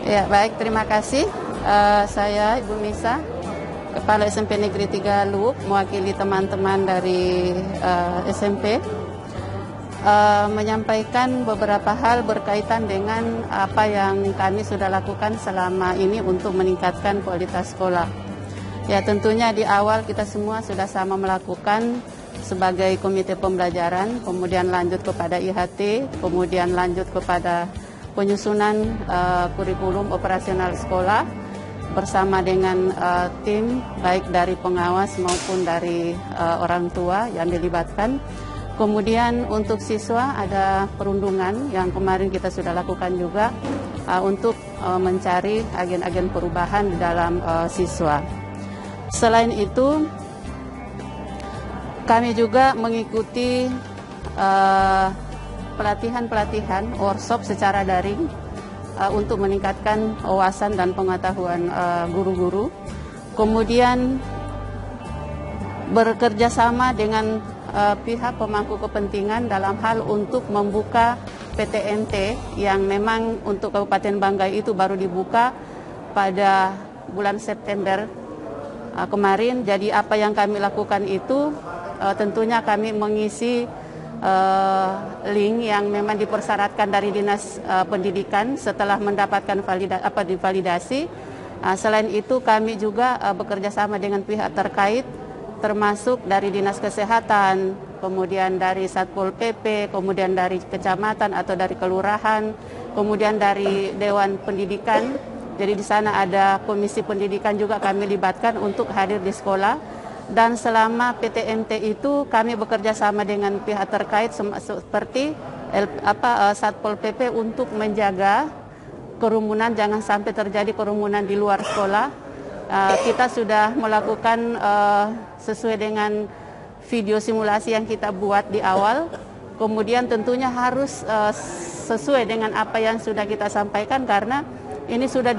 Ya, baik, terima kasih. Saya Ibu Misa, Kepala SMP Negeri 3 Luwuk, mewakili teman-teman dari SMP, menyampaikan beberapa hal berkaitan dengan apa yang kami sudah lakukan selama ini untuk meningkatkan kualitas sekolah. Ya, tentunya di awal kita semua sudah sama melakukan sebagai komite pembelajaran, kemudian lanjut kepada IHT, kemudian lanjut kepada penyusunan kurikulum operasional sekolah bersama dengan tim baik dari pengawas maupun dari orang tua yang dilibatkan. Kemudian untuk siswa ada perundungan yang kemarin kita sudah lakukan juga untuk mencari agen-agen perubahan di dalam siswa. Selain itu, kami juga mengikuti pelatihan-pelatihan workshop secara daring untuk meningkatkan wawasan dan pengetahuan guru-guru. Kemudian bekerja sama dengan pihak pemangku kepentingan dalam hal untuk membuka PTMT yang memang untuk Kabupaten Banggai itu baru dibuka pada bulan September kemarin. Jadi apa yang kami lakukan itu tentunya kami mengisi link yang memang dipersyaratkan dari Dinas Pendidikan setelah mendapatkan validasi. Selain itu kami juga bekerja sama dengan pihak terkait termasuk dari Dinas Kesehatan, kemudian dari Satpol PP, kemudian dari kecamatan atau dari kelurahan, kemudian dari Dewan Pendidikan. Jadi di sana ada komisi pendidikan juga kami libatkan untuk hadir di sekolah. Dan selama PTMT itu kami bekerja sama dengan pihak terkait seperti Satpol PP untuk menjaga kerumunan, jangan sampai terjadi kerumunan di luar sekolah. Kita sudah melakukan sesuai dengan video simulasi yang kita buat di awal. Kemudian tentunya harus sesuai dengan apa yang sudah kita sampaikan karena ini sudah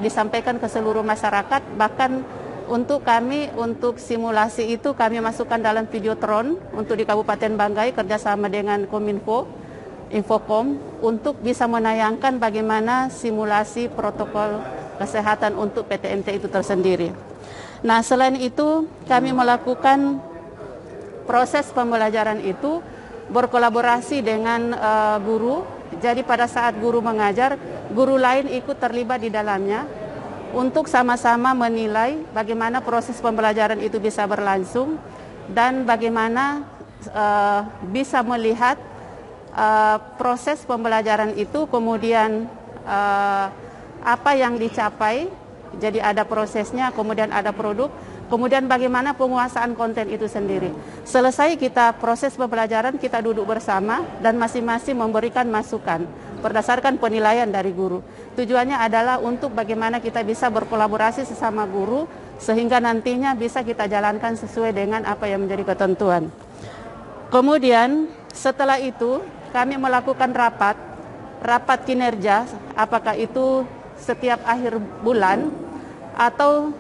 disampaikan ke seluruh masyarakat. Bahkan untuk kami, untuk simulasi itu kami masukkan dalam videotron untuk di Kabupaten Banggai kerjasama dengan Kominfo, Infocom, untuk bisa menayangkan bagaimana simulasi protokol kesehatan untuk PTMT itu tersendiri. Nah, selain itu kami melakukan proses pembelajaran itu berkolaborasi dengan guru. Jadi pada saat guru mengajar, guru lain ikut terlibat di dalamnya untuk sama-sama menilai bagaimana proses pembelajaran itu bisa berlangsung dan bagaimana bisa melihat proses pembelajaran itu, kemudian apa yang dicapai. Jadi ada prosesnya, kemudian ada produk, kemudian bagaimana penguasaan konten itu sendiri. Selesai kita proses pembelajaran, kita duduk bersama dan masing-masing memberikan masukan berdasarkan penilaian dari guru. Tujuannya adalah untuk bagaimana kita bisa berkolaborasi sesama guru sehingga nantinya bisa kita jalankan sesuai dengan apa yang menjadi ketentuan. Kemudian setelah itu kami melakukan rapat kinerja, apakah itu setiap akhir bulan atau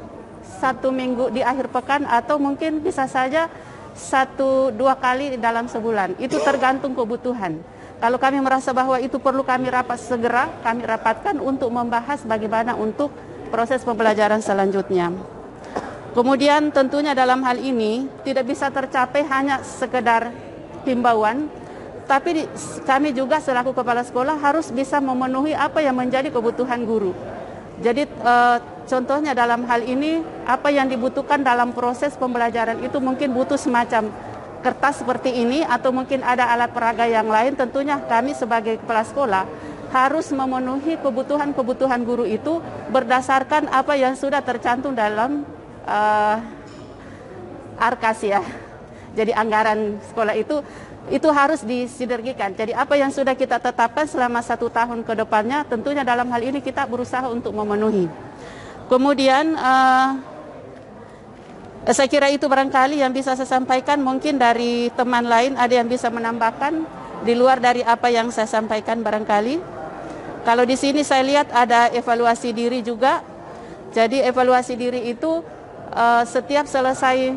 1 minggu di akhir pekan atau mungkin bisa saja 1-2 kali dalam sebulan. Itu tergantung kebutuhan. Kalau kami merasa bahwa itu perlu kami rapat segera, kami rapatkan untuk membahas bagaimana untuk proses pembelajaran selanjutnya. Kemudian tentunya dalam hal ini tidak bisa tercapai hanya sekedar himbauan, tapi kami juga selaku kepala sekolah harus bisa memenuhi apa yang menjadi kebutuhan guru. Jadi contohnya dalam hal ini apa yang dibutuhkan dalam proses pembelajaran itu mungkin butuh semacam kertas seperti ini atau mungkin ada alat peraga yang lain. Tentunya kami sebagai kepala sekolah harus memenuhi kebutuhan guru itu berdasarkan apa yang sudah tercantum dalam ARKAS ya. Jadi anggaran sekolah itu harus disinergikan. Jadi apa yang sudah kita tetapkan selama 1 tahun ke depannya, tentunya dalam hal ini kita berusaha untuk memenuhi. Kemudian saya kira itu barangkali yang bisa saya sampaikan. Mungkin dari teman lain ada yang bisa menambahkan di luar dari apa yang saya sampaikan barangkali. Kalau di sini saya lihat ada evaluasi diri juga. Jadi evaluasi diri itu setiap selesai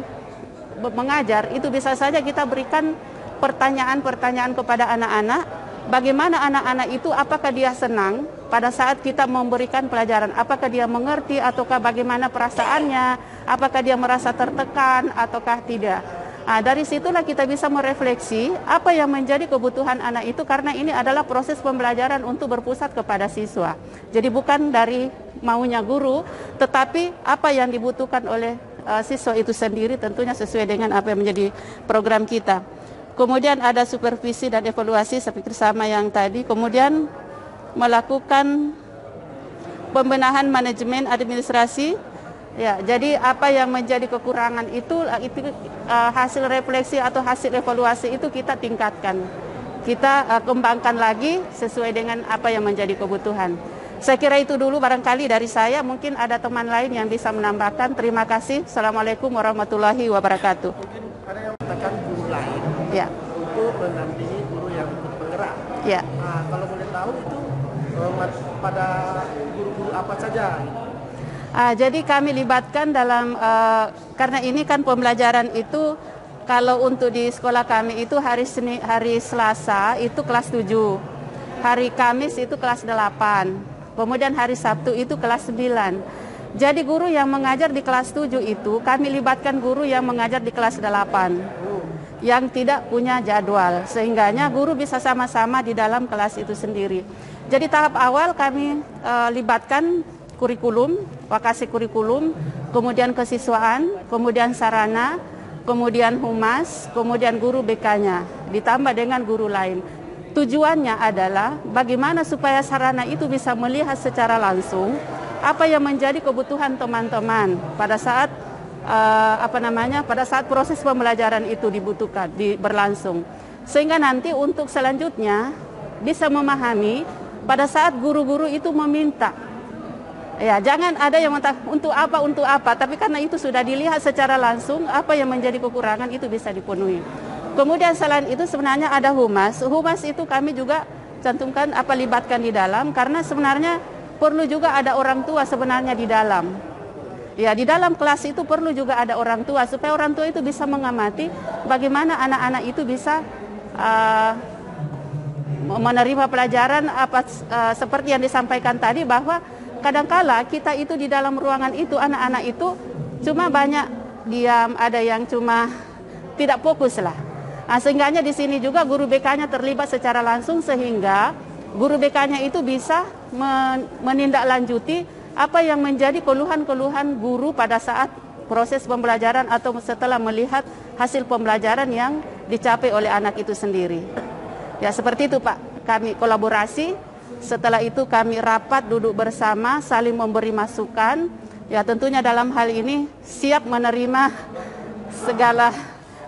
mengajar itu bisa saja kita berikan pertanyaan-pertanyaan kepada anak-anak bagaimana anak-anak itu, apakah dia senang pada saat kita memberikan pelajaran, apakah dia mengerti ataukah bagaimana perasaannya, apakah dia merasa tertekan ataukah tidak. Dari situlah kita bisa merefleksi apa yang menjadi kebutuhan anak itu, karena ini adalah proses pembelajaran untuk berpusat kepada siswa. Jadi bukan dari maunya guru, tetapi apa yang dibutuhkan oleh siswa itu sendiri, tentunya sesuai dengan apa yang menjadi program kita. Kemudian ada supervisi dan evaluasi seperti sama yang tadi. Kemudian melakukan pembenahan manajemen administrasi. Ya, jadi apa yang menjadi kekurangan itu hasil refleksi atau hasil evaluasi itu kita tingkatkan. Kita kembangkan lagi sesuai dengan apa yang menjadi kebutuhan. Saya kira itu dulu barangkali dari saya, mungkin ada teman lain yang bisa menambahkan. Terima kasih. Assalamualaikum warahmatullahi wabarakatuh. Mungkin ada yang mengatakan guru lain ya, untuk mendampingi guru yang ikut penggerak. Ya. Nah, kalau boleh tahu itu pada guru-guru apa saja? Jadi kami libatkan dalam, karena ini kan pembelajaran itu, kalau untuk di sekolah kami itu hari Selasa itu kelas 7, hari Kamis itu kelas 8, kemudian hari Sabtu itu kelas 9. Jadi guru yang mengajar di kelas 7 itu kami libatkan guru yang mengajar di kelas 8 yang tidak punya jadwal, sehingganya guru bisa sama-sama di dalam kelas itu sendiri. Jadi tahap awal kami libatkan kurikulum, vakasi kurikulum, kemudian kesiswaan, kemudian sarana, kemudian humas, kemudian guru BK-nya, ditambah dengan guru lain. Tujuannya adalah bagaimana supaya sarana itu bisa melihat secara langsung apa yang menjadi kebutuhan teman-teman pada saat pada saat proses pembelajaran itu dibutuhkan, berlangsung. Sehingga nanti untuk selanjutnya bisa memahami pada saat guru-guru itu meminta. Ya, jangan ada yang mentah untuk apa, tapi karena itu sudah dilihat secara langsung apa yang menjadi kekurangan itu bisa dipenuhi. Kemudian selain itu sebenarnya ada humas. Humas itu kami juga cantumkan libatkan di dalam, karena sebenarnya perlu juga ada orang tua sebenarnya di dalam. Ya, di dalam kelas itu perlu juga ada orang tua supaya orang tua itu bisa mengamati bagaimana anak-anak itu bisa menerima pelajaran seperti yang disampaikan tadi, bahwa kadangkala kita itu di dalam ruangan itu, anak-anak itu cuma banyak diam, ada yang cuma tidak fokus lah. Sehingganya di sini juga guru BK-nya terlibat secara langsung, sehingga guru BK-nya itu bisa menindaklanjuti apa yang menjadi keluhan-keluhan guru pada saat proses pembelajaran atau setelah melihat hasil pembelajaran yang dicapai oleh anak itu sendiri. Ya, seperti itu Pak, kami kolaborasi. Setelah itu kami rapat, duduk bersama, saling memberi masukan. Ya, tentunya dalam hal ini siap menerima segala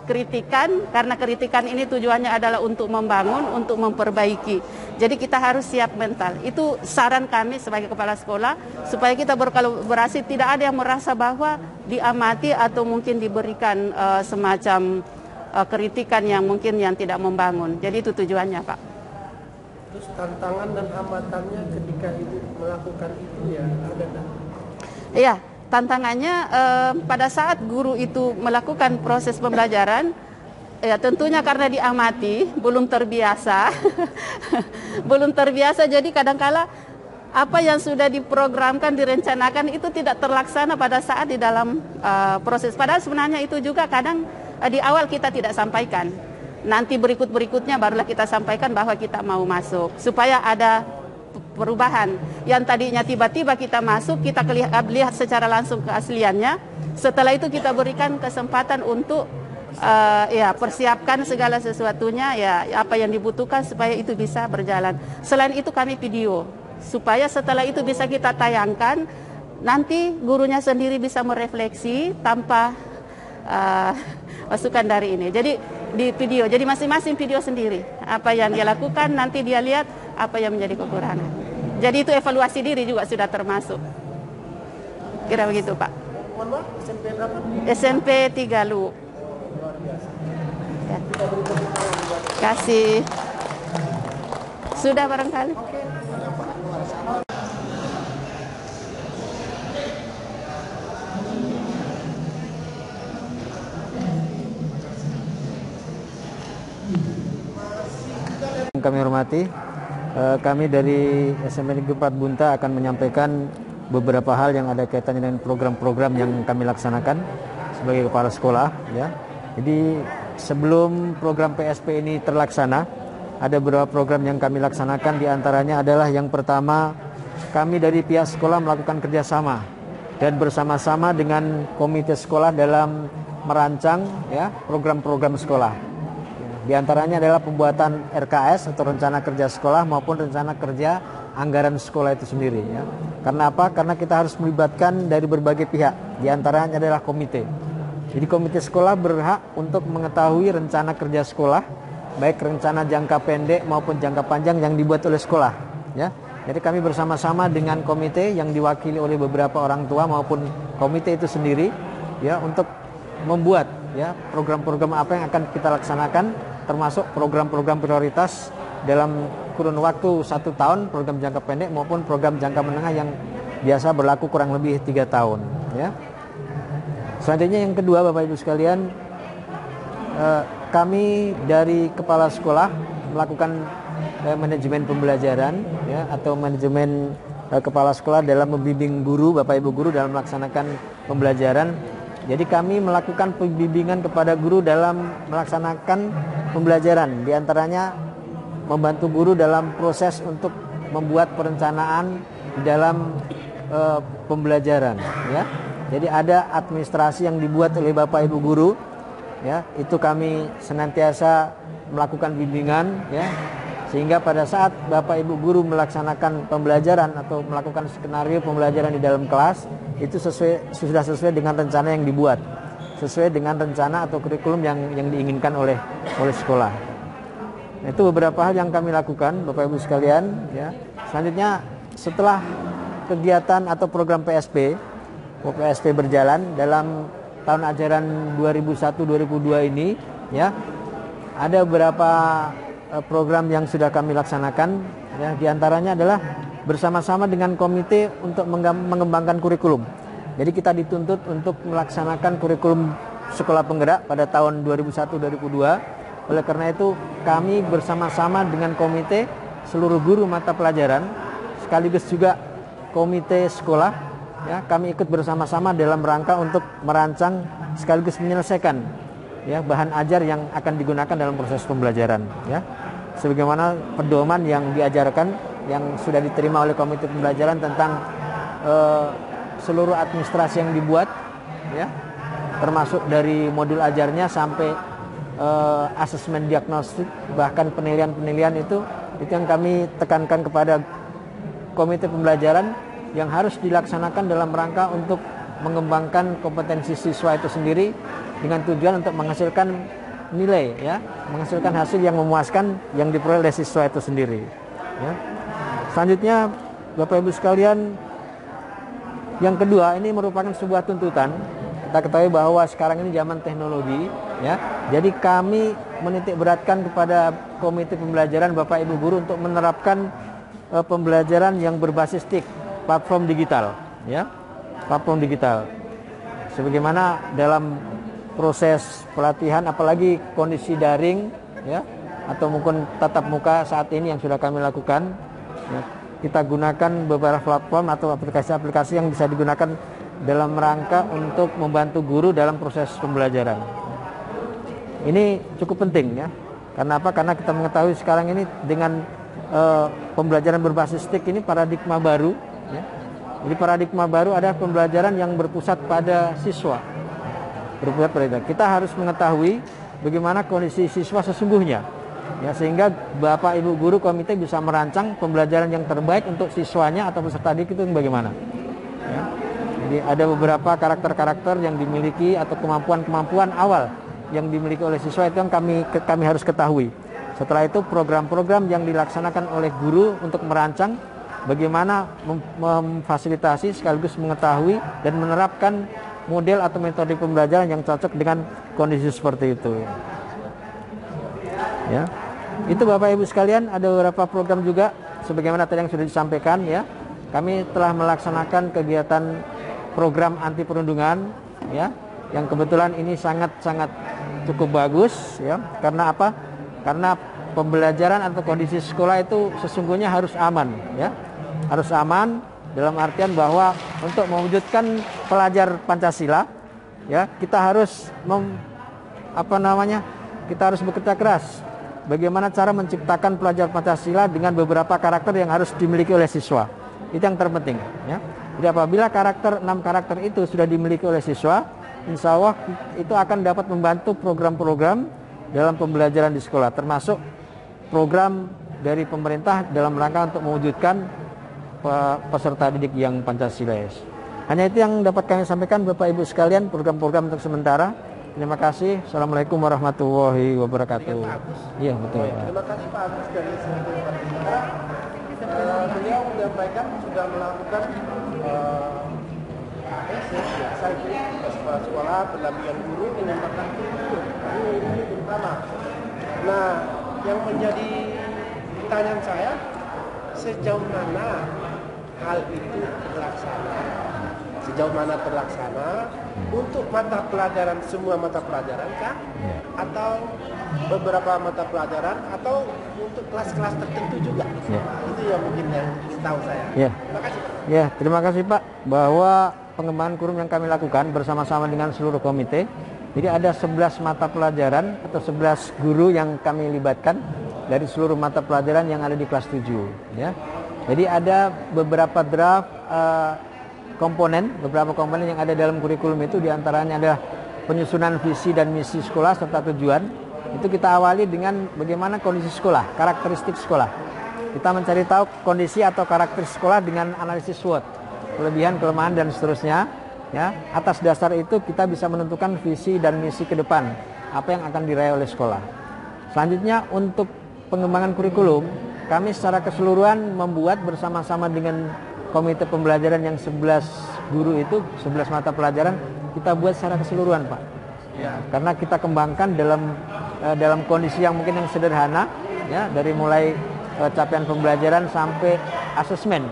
kritikan, karena kritikan ini tujuannya adalah untuk membangun, untuk memperbaiki. Jadi kita harus siap mental. Itu saran kami sebagai kepala sekolah, supaya kita berkolaborasi, tidak ada yang merasa bahwa diamati atau mungkin diberikan semacam kritikan yang mungkin yang tidak membangun. Jadi itu tujuannya Pak. Terus tantangan dan hambatannya ketika ibu melakukan itu ya ada kan? Iya, tantangannya pada saat guru itu melakukan proses pembelajaran, ya tentunya karena diamati, belum terbiasa, belum terbiasa. Jadi kadangkala apa yang sudah diprogramkan, direncanakan itu tidak terlaksana pada saat di dalam proses. Padahal sebenarnya itu juga kadang di awal kita tidak sampaikan. Nanti berikutnya barulah kita sampaikan bahwa kita mau masuk, supaya ada perubahan. Yang tadinya tiba-tiba kita masuk, kita lihat secara langsung keasliannya. Setelah itu kita berikan kesempatan untuk persiapkan segala sesuatunya, ya apa yang dibutuhkan supaya itu bisa berjalan. Selain itu kami video, supaya setelah itu bisa kita tayangkan, nanti gurunya sendiri bisa merefleksi tanpa masukan dari ini. Jadi di video, jadi masing-masing video sendiri apa yang dia lakukan, nanti dia lihat apa yang menjadi kekurangan. Jadi itu evaluasi diri juga sudah termasuk. Kira begitu Pak. Mohon maaf, SMP berapa? SMP 3 Lu. Luar biasa. Ya. Kasih. Sudah barangkali. kami hormati, kami dari SMP Negeri 4 Bunta akan menyampaikan beberapa hal yang ada kaitannya dengan program-program yang kami laksanakan sebagai kepala sekolah, ya. Jadi sebelum program PSP ini terlaksana, ada beberapa program yang kami laksanakan. Di antaranya adalah yang pertama, kami dari pihak sekolah melakukan kerjasama dan bersama-sama dengan komite sekolah dalam merancang, ya, program-program sekolah. Di antaranya adalah pembuatan RKS atau rencana kerja sekolah maupun rencana kerja anggaran sekolah itu sendiri, ya. Karena apa? Karena kita harus melibatkan dari berbagai pihak. Di antaranya adalah komite. Jadi komite sekolah berhak untuk mengetahui rencana kerja sekolah, baik rencana jangka pendek maupun jangka panjang yang dibuat oleh sekolah, ya. Jadi kami bersama-sama dengan komite yang diwakili oleh beberapa orang tua maupun komite itu sendiri, ya, untuk membuat, ya, program-program apa yang akan kita laksanakan, termasuk program-program prioritas dalam kurun waktu 1 tahun, program jangka pendek maupun program jangka menengah yang biasa berlaku kurang lebih 3 tahun, ya. Selanjutnya yang kedua, Bapak Ibu sekalian, kami dari kepala sekolah melakukan manajemen pembelajaran, ya, atau manajemen kepala sekolah dalam membimbing guru, Bapak Ibu guru dalam melaksanakan pembelajaran. Jadi kami melakukan pembimbingan kepada guru dalam melaksanakan pembelajaran. Di antaranya membantu guru dalam proses untuk membuat perencanaan di dalam pembelajaran, ya. Jadi ada administrasi yang dibuat oleh Bapak Ibu guru, ya. Itu kami senantiasa melakukan bimbingan, ya. Sehingga pada saat Bapak Ibu guru melaksanakan pembelajaran atau melakukan skenario pembelajaran di dalam kelas, itu sudah sesuai dengan rencana yang dibuat, sesuai dengan rencana atau kurikulum yang diinginkan oleh sekolah. Nah, itu beberapa hal yang kami lakukan, Bapak Ibu sekalian, ya. Selanjutnya, setelah kegiatan atau program PSP berjalan dalam tahun ajaran 2001-2002 ini, ya, ada beberapa program yang sudah kami laksanakan, ya. Di antaranya adalah bersama-sama dengan komite untuk mengembangkan kurikulum. Jadi kita dituntut untuk melaksanakan kurikulum sekolah penggerak pada tahun 2001-2002. Oleh karena itu kami bersama-sama dengan komite seluruh guru mata pelajaran sekaligus juga komite sekolah, ya, kami ikut bersama-sama dalam rangka untuk merancang sekaligus menyelesaikan, ya, bahan ajar yang akan digunakan dalam proses pembelajaran, ya. Sebagaimana pedoman yang diajarkan yang sudah diterima oleh komite pembelajaran tentang seluruh administrasi yang dibuat, ya, termasuk dari modul ajarnya sampai asesmen diagnostik, bahkan penilaian itu yang kami tekankan kepada komite pembelajaran yang harus dilaksanakan dalam rangka untuk mengembangkan kompetensi siswa itu sendiri dengan tujuan untuk menghasilkan nilai, ya, menghasilkan hasil yang memuaskan yang diperoleh oleh siswa itu sendiri, ya. Selanjutnya, Bapak Ibu sekalian, yang kedua, ini merupakan sebuah tuntutan. Kita ketahui bahwa sekarang ini zaman teknologi, ya. Jadi kami menitik beratkan kepada komite pembelajaran Bapak Ibu guru untuk menerapkan pembelajaran yang berbasis TIK, platform digital, ya, platform digital. Sebagaimana dalam proses pelatihan, apalagi kondisi daring, ya, atau mungkin tatap muka saat ini yang sudah kami lakukan, ya, kita gunakan beberapa platform atau aplikasi-aplikasi yang bisa digunakan dalam rangka untuk membantu guru dalam proses pembelajaran. Ini cukup penting, ya. Karena apa? Karena kita mengetahui sekarang ini dengan pembelajaran berbasis TIK ini paradigma baru, ya. Jadi paradigma baru adalah pembelajaran yang berpusat pada siswa. Kita harus mengetahui bagaimana kondisi siswa sesungguhnya, ya, sehingga Bapak Ibu guru komite bisa merancang pembelajaran yang terbaik untuk siswanya atau peserta didik itu bagaimana, ya. Jadi ada beberapa karakter-karakter yang dimiliki atau kemampuan-kemampuan awal yang dimiliki oleh siswa itu yang kami harus ketahui. Setelah itu program-program yang dilaksanakan oleh guru untuk merancang bagaimana memfasilitasi sekaligus mengetahui dan menerapkan model atau metode pembelajaran yang cocok dengan kondisi seperti itu, ya. Itu Bapak Ibu sekalian, ada beberapa program juga sebagaimana tadi yang sudah disampaikan, ya. Kami telah melaksanakan kegiatan program anti perundungan, ya, yang kebetulan ini sangat cukup bagus, ya. Karena apa? Karena pembelajaran atau kondisi sekolah itu sesungguhnya harus aman, ya. Harus aman dalam artian bahwa untuk mewujudkan pelajar Pancasila, ya, kita harus kita harus bekerja keras. Bagaimana cara menciptakan pelajar Pancasila dengan beberapa karakter yang harus dimiliki oleh siswa. Itu yang terpenting, ya. Jadi apabila 6 karakter itu sudah dimiliki oleh siswa, insya Allah itu akan dapat membantu program-program dalam pembelajaran di sekolah, termasuk program dari pemerintah dalam rangka untuk mewujudkan peserta didik yang Pancasilais. Hanya itu yang dapat kami sampaikan Bapak Ibu sekalian, program-program untuk sementara. Terima kasih. Assalamualaikum warahmatullahi wabarakatuh. Iya, betul. Terima kasih Pak Agus dari Senator Partai. Beliau menyampaikan sudah melakukan biasa itu sekolah pendampingan guru menyempatkan ini terutama. Nah, yang menjadi pertanyaan saya, sejauh mana hal itu terlaksana? Sejauh mana terlaksana untuk mata pelajaran, semua mata pelajaran kah? Atau beberapa mata pelajaran atau untuk kelas-kelas tertentu juga? Itu yang mungkin yang ingin tahu saya. Terima kasih Pak. Ya, terima kasih Pak, bahwa pengembangan kurikulum yang kami lakukan bersama-sama dengan seluruh komite. Jadi ada 11 mata pelajaran atau 11 guru yang kami libatkan dari seluruh mata pelajaran yang ada di kelas 7, ya. Jadi ada beberapa draft beberapa komponen yang ada dalam kurikulum itu, diantaranya adalah penyusunan visi dan misi sekolah serta tujuan. Itu kita awali dengan bagaimana kondisi sekolah, karakteristik sekolah. Kita mencari tahu kondisi atau karakter sekolah dengan analisis SWOT, kelebihan, kelemahan dan seterusnya. Ya, atas dasar itu kita bisa menentukan visi dan misi ke depan, apa yang akan diraih oleh sekolah. Selanjutnya untuk pengembangan kurikulum, kami secara keseluruhan membuat bersama-sama dengan komite pembelajaran yang 11 guru itu, 11 mata pelajaran, kita buat secara keseluruhan Pak. Ya, karena kita kembangkan dalam kondisi yang mungkin yang sederhana, ya, dari mulai capaian pembelajaran sampai asesmen.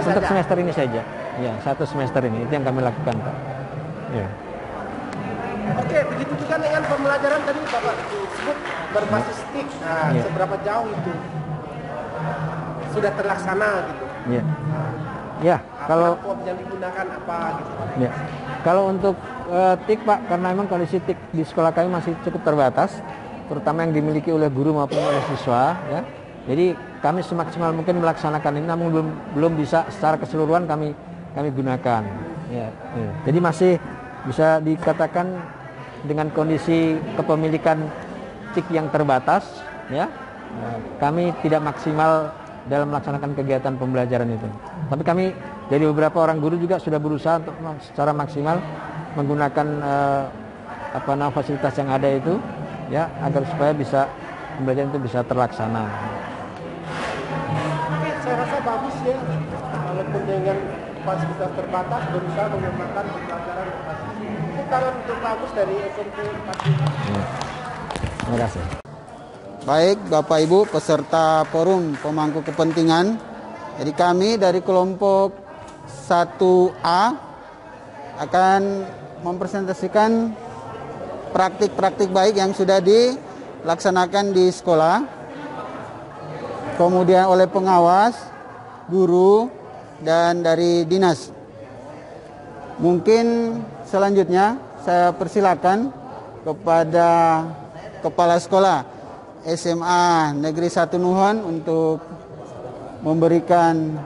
Untuk semester ini saja. Ya, 1 semester ini itu yang kami lakukan Pak. Ya. Oke, begitu juga dengan pembelajaran tadi Bapak sebut berbasis TIK. Nah, seberapa jauh itu sudah terlaksana gitu? Ya. Ya, kalau platform yang digunakan apa gitu. Ya. Kalau untuk TIK Pak, karena memang kondisi TIK di sekolah kami masih cukup terbatas, terutama yang dimiliki oleh guru maupun oleh siswa, ya. Jadi kami semaksimal mungkin melaksanakan ini, namun belum bisa secara keseluruhan kami gunakan. Ya. Jadi masih bisa dikatakan dengan kondisi kepemilikan TIK yang terbatas, ya. Kami tidak maksimal dalam melaksanakan kegiatan pembelajaran itu. Tapi kami dari beberapa orang guru juga sudah berusaha untuk secara maksimal menggunakan fasilitas yang ada itu, ya, agar supaya pembelajaran itu bisa terlaksana. Saya rasa bagus ya, walaupun dengan fasilitas terbatas berusaha mengembangkan pembelajaran berbasis. Itu tangan untuk bagus dari SMP 4. Terima kasih. Baik Bapak Ibu peserta forum pemangku kepentingan, jadi kami dari kelompok 1A akan mempresentasikan praktik-praktik baik yang sudah dilaksanakan di sekolah, kemudian oleh pengawas, guru, dan dari dinas. Mungkin selanjutnya saya persilakan kepada Kepala Sekolah SMA Negeri 1 Nuhon untuk memberikan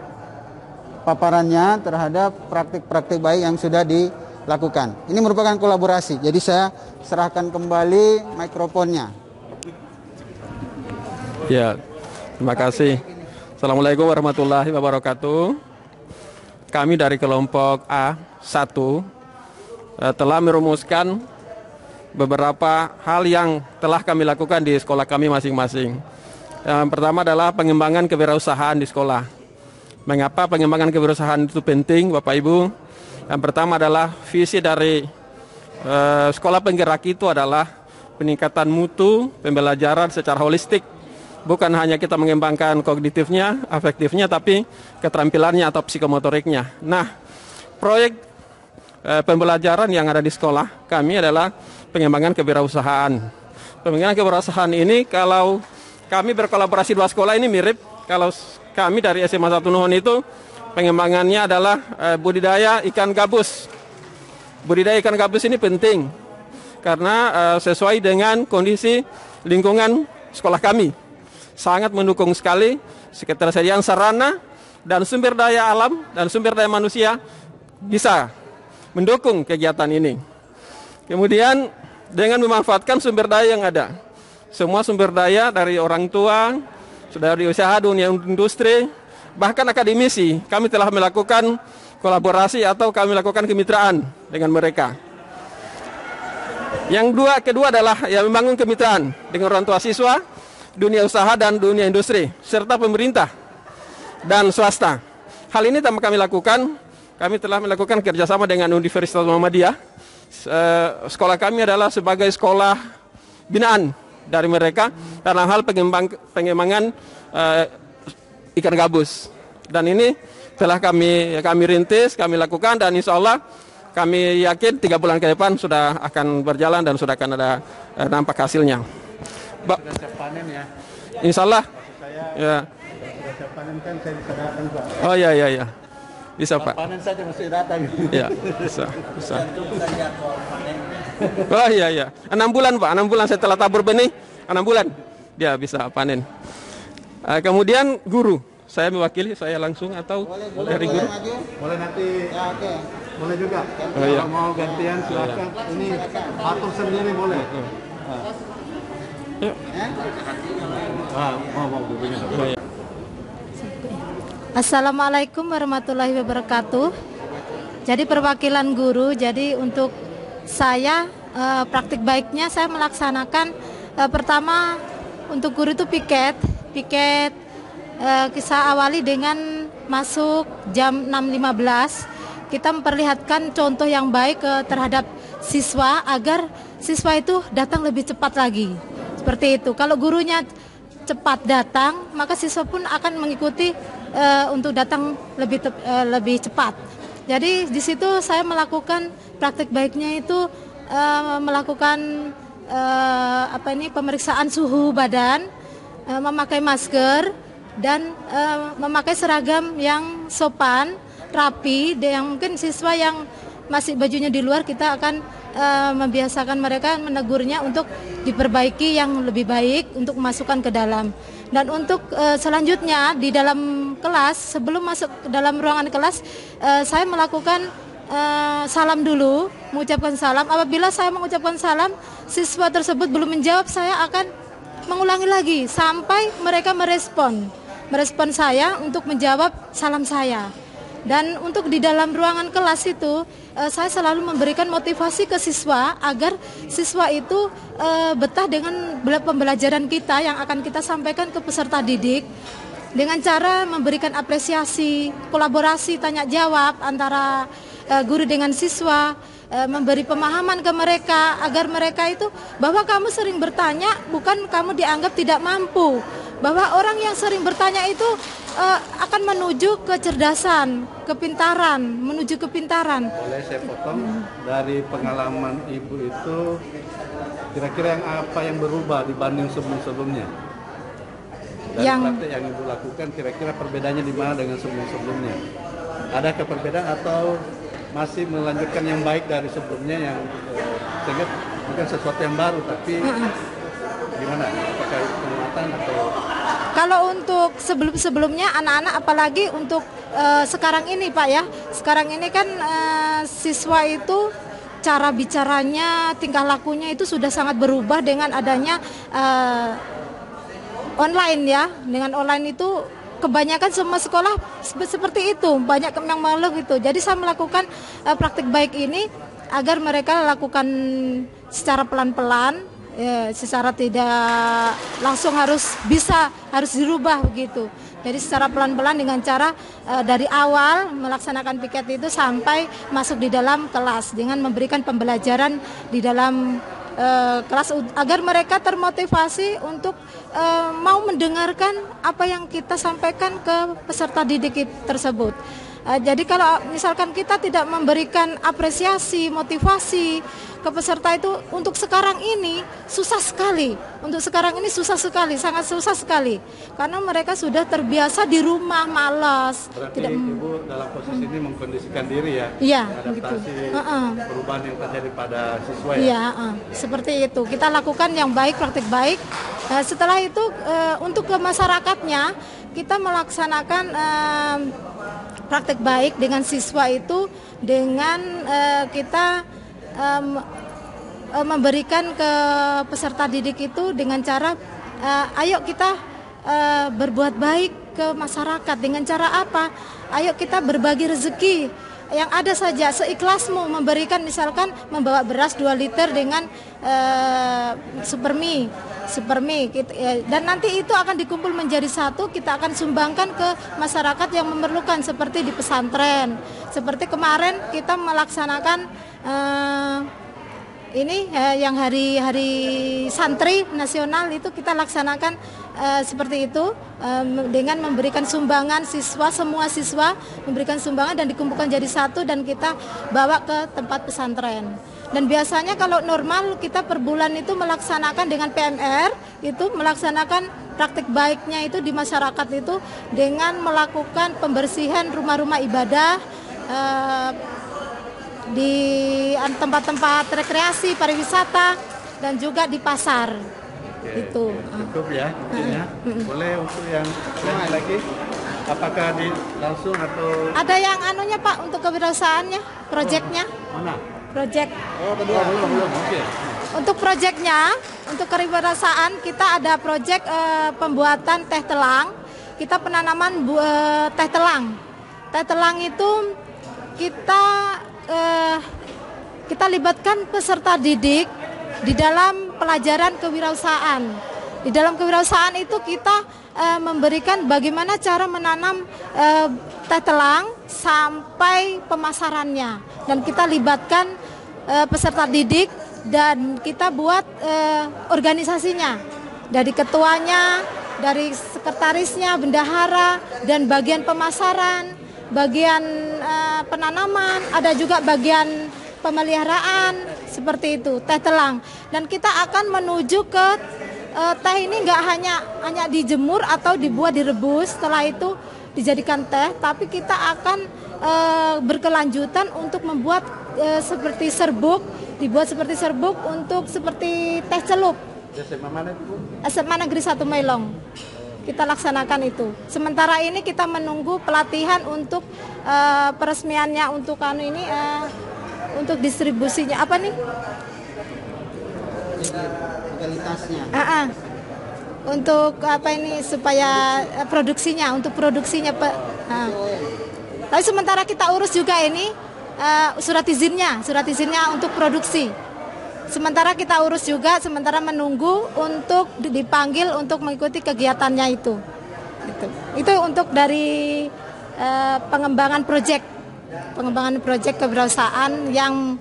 paparannya terhadap praktik-praktik baik yang sudah dilakukan. Ini merupakan kolaborasi, jadi saya serahkan kembali mikrofonnya. Ya, terima kasih. Assalamualaikum warahmatullahi wabarakatuh. Kami dari kelompok A1 telah merumuskan beberapa hal yang telah kami lakukan di sekolah kami masing-masing. Yang pertama adalah pengembangan kewirausahaan di sekolah. Mengapa pengembangan kewirausahaan itu penting, Bapak Ibu? Yang pertama adalah visi dari sekolah penggerak itu adalah peningkatan mutu pembelajaran secara holistik. Bukan hanya kita mengembangkan kognitifnya, afektifnya, tapi keterampilannya atau psikomotoriknya. Nah, proyek pembelajaran yang ada di sekolah kami adalah pengembangan kewirausahaan. Pembinaan kewirausahaan ini kalau kami berkolaborasi 2 sekolah ini mirip. Kalau kami dari SMA 1 Nuhun itu pengembangannya adalah budidaya ikan gabus. Budidaya ikan gabus ini penting karena sesuai dengan kondisi lingkungan sekolah kami. Sangat mendukung sekali ketersediaan sarana dan sumber daya alam dan sumber daya manusia bisa mendukung kegiatan ini. Kemudian dengan memanfaatkan sumber daya yang ada. Semua sumber daya dari orang tua, dari usaha dunia industri, bahkan akademisi, kami telah melakukan kolaborasi atau kami lakukan kemitraan dengan mereka. Yang kedua adalah membangun kemitraan dengan orang tua siswa, dunia usaha dan dunia industri, serta pemerintah dan swasta. Hal ini telah kami lakukan. Kami telah melakukan kerjasama dengan Universitas Muhammadiyah. Sekolah kami adalah sebagai sekolah binaan dari mereka dalam hal pengembangan ikan gabus. Dan ini telah kami rintis, kami lakukan, dan insya Allah kami yakin 3 bulan ke depan sudah akan berjalan dan sudah akan ada nampak hasilnya. Sudah siap panen ya? Insya Allah. Ya. Sudah siap panen kan saya bisa datang, Pak. Oh iya. Bisa Pak. Panen saja mesti datang. Iya, bisa. Oh iya. 6 bulan Pak, 6 bulan setelah tabur benih, 6 bulan dia bisa panen. Kemudian guru, saya mewakili, saya langsung atau dari guru? Boleh nanti. Ya, oke. Boleh juga. Oh, iya. Kalau mau gantian silakan. Ini atur sendiri boleh. Yuk. Mau gurunya. Oh, iya. Assalamualaikum warahmatullahi wabarakatuh. Jadi perwakilan guru, jadi untuk saya praktik baiknya saya melaksanakan pertama untuk guru itu piket kita awali dengan masuk jam 6.15. Kita memperlihatkan contoh yang baik terhadap siswa agar siswa itu datang lebih cepat lagi. Seperti itu. Kalau gurunya cepat datang, maka siswa pun akan mengikuti untuk datang lebih cepat. Jadi di situ saya melakukan praktik baiknya itu melakukan pemeriksaan suhu badan, memakai masker dan memakai seragam yang sopan, rapi. Yang mungkin siswa yang masih bajunya di luar kita akan membiasakan mereka, menegurnya untuk diperbaiki yang lebih baik untuk memasukkan ke dalam. Dan untuk selanjutnya di dalam kelas, sebelum masuk ke dalam ruangan kelas, saya melakukan salam dulu, mengucapkan salam. Apabila saya mengucapkan salam, siswa tersebut belum menjawab, saya akan mengulangi lagi sampai mereka merespon saya untuk menjawab salam saya. Dan untuk di dalam ruangan kelas itu, saya selalu memberikan motivasi ke siswa agar siswa itu betah dengan pembelajaran kita yang akan kita sampaikan ke peserta didik dengan cara memberikan apresiasi, kolaborasi, tanya jawab antara guru dengan siswa, memberi pemahaman ke mereka agar mereka itu bahwa kamu sering bertanya bukan kamu dianggap tidak mampu, bahwa orang yang sering bertanya itu akan menuju kecerdasan, kepintaran, menuju kepintaran. Boleh saya potong dari pengalaman Ibu itu, kira-kira apa yang berubah dibanding sebelum-sebelumnya? Dari praktek yang Ibu lakukan, kira-kira perbedaannya di mana dengan sebelum-sebelumnya? Adakah perbedaan atau masih melanjutkan yang baik dari sebelumnya yang sehingga bukan sesuatu yang baru, tapi gimana? Apakah penguatan atau? Kalau untuk sebelum-sebelumnya anak-anak, apalagi untuk sekarang ini Pak ya, sekarang ini kan siswa itu cara bicaranya, tingkah lakunya itu sudah sangat berubah dengan adanya online ya. Dengan online itu kebanyakan semua sekolah seperti itu, banyak yang mengeluh gitu. Jadi saya melakukan praktik baik ini agar mereka lakukan secara pelan-pelan. Secara tidak langsung harus dirubah begitu. Jadi secara pelan-pelan dengan cara dari awal melaksanakan piket itu sampai masuk di dalam kelas dengan memberikan pembelajaran di dalam kelas agar mereka termotivasi untuk mau mendengarkan apa yang kita sampaikan ke peserta didik tersebut. Jadi kalau misalkan kita tidak memberikan apresiasi, motivasi ke peserta itu untuk sekarang ini susah sekali. Untuk sekarang ini susah sekali, sangat susah sekali. Karena mereka sudah terbiasa di rumah, malas. Berarti Ibu dalam posisi ini mengkondisikan diri ya? Iya, adaptasi gitu. Perubahan yang terjadi pada siswa ya? Iya, seperti itu. Kita lakukan yang baik, praktik baik. Setelah itu untuk ke masyarakatnya, kita melaksanakan praktek baik dengan siswa itu dengan kita memberikan ke peserta didik itu dengan cara ayo kita berbuat baik ke masyarakat. Dengan cara apa? Ayo kita berbagi rezeki yang ada saja, seikhlasmu memberikan, misalkan membawa beras 2 liter dengan supermi dan nanti itu akan dikumpul menjadi satu, kita akan sumbangkan ke masyarakat yang memerlukan, seperti di pesantren. Seperti kemarin kita melaksanakan yang hari santri nasional itu kita laksanakan seperti itu dengan memberikan sumbangan semua siswa memberikan sumbangan dan dikumpulkan jadi satu dan kita bawa ke tempat pesantren. Dan biasanya kalau normal kita per bulan itu melaksanakan dengan PMR itu melaksanakan praktik baiknya itu di masyarakat itu dengan melakukan pembersihan rumah-rumah ibadah, di tempat-tempat rekreasi, pariwisata, dan juga di pasar. Itu. Cukup ya, intinya. Boleh untuk yang lain lagi? Apakah langsung atau? Ada yang anunya Pak untuk kewirausahaannya, proyeknya. Mana? Proyek. Oh, kedua belum. Oke. Untuk proyeknya, untuk kewirausahaan kita ada proyek pembuatan teh telang. Kita penanaman teh telang. Teh telang itu kita libatkan peserta didik di dalam pelajaran kewirausahaan. Di dalam kewirausahaan itu kita memberikan bagaimana cara menanam teh telang sampai pemasarannya. Dan kita libatkan peserta didik dan kita buat organisasinya. Dari ketuanya, dari sekretarisnya, bendahara, dan bagian pemasaran, bagian penanaman, ada juga bagian pemeliharaan, seperti itu, teh telang. Dan kita akan menuju ke teh ini nggak hanya dijemur atau dibuat direbus, setelah itu dijadikan teh, tapi kita akan berkelanjutan untuk membuat seperti serbuk, dibuat seperti serbuk untuk seperti teh celup. SMA mana itu? SMA Negeri 1 Mailong. Kita laksanakan itu. Sementara ini kita menunggu pelatihan untuk peresmiannya untuk untuk distribusinya apa nih? Legalitasnya. Untuk apa ini supaya produksinya, untuk produksinya Tapi sementara kita urus juga ini surat izinnya untuk produksi. Sementara kita urus juga, sementara menunggu untuk dipanggil untuk mengikuti kegiatannya itu. Itu untuk dari pengembangan proyek kewirausahaan yang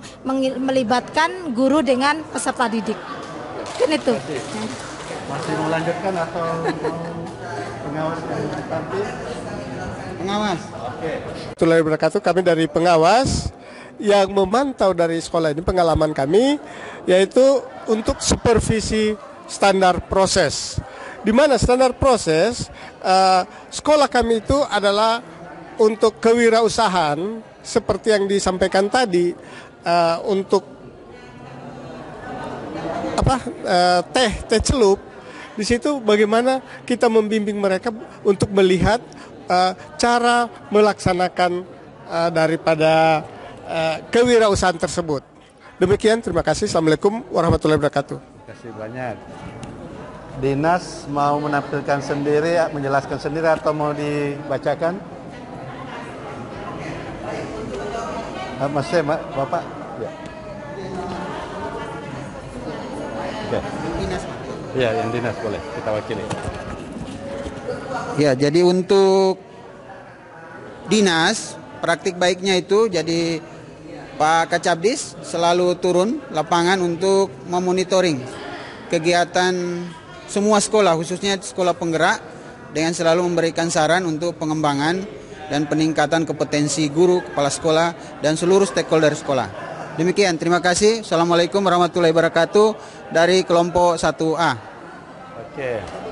melibatkan guru dengan peserta didik. Kan itu. Masih mau lanjutkan atau mau pengawas yang tampil? Pengawas. Oke. Warahmatullahi wabarakatuh. Kami dari pengawas yang memantau dari sekolah ini, pengalaman kami yaitu untuk supervisi standar proses. Di mana standar proses sekolah kami itu adalah untuk kewirausahaan seperti yang disampaikan tadi, untuk teh celup. Di situ bagaimana kita membimbing mereka untuk melihat cara melaksanakan daripada kewirausahaan tersebut. Demikian, terima kasih. Assalamualaikum warahmatullahi wabarakatuh. Terima kasih banyak. Dinas mau menampilkan sendiri, menjelaskan sendiri atau mau dibacakan? Mas Bapak? Ya. Oke. Ya, yang dinas boleh kita wakili. Ya, jadi untuk dinas praktik baiknya itu, jadi Pak Kacabdis selalu turun lapangan untuk memonitoring kegiatan semua sekolah, khususnya sekolah penggerak, dengan selalu memberikan saran untuk pengembangan dan peningkatan kompetensi guru, kepala sekolah, dan seluruh stakeholder sekolah. Demikian, terima kasih. Assalamualaikum warahmatullahi wabarakatuh dari kelompok 1A. Oke.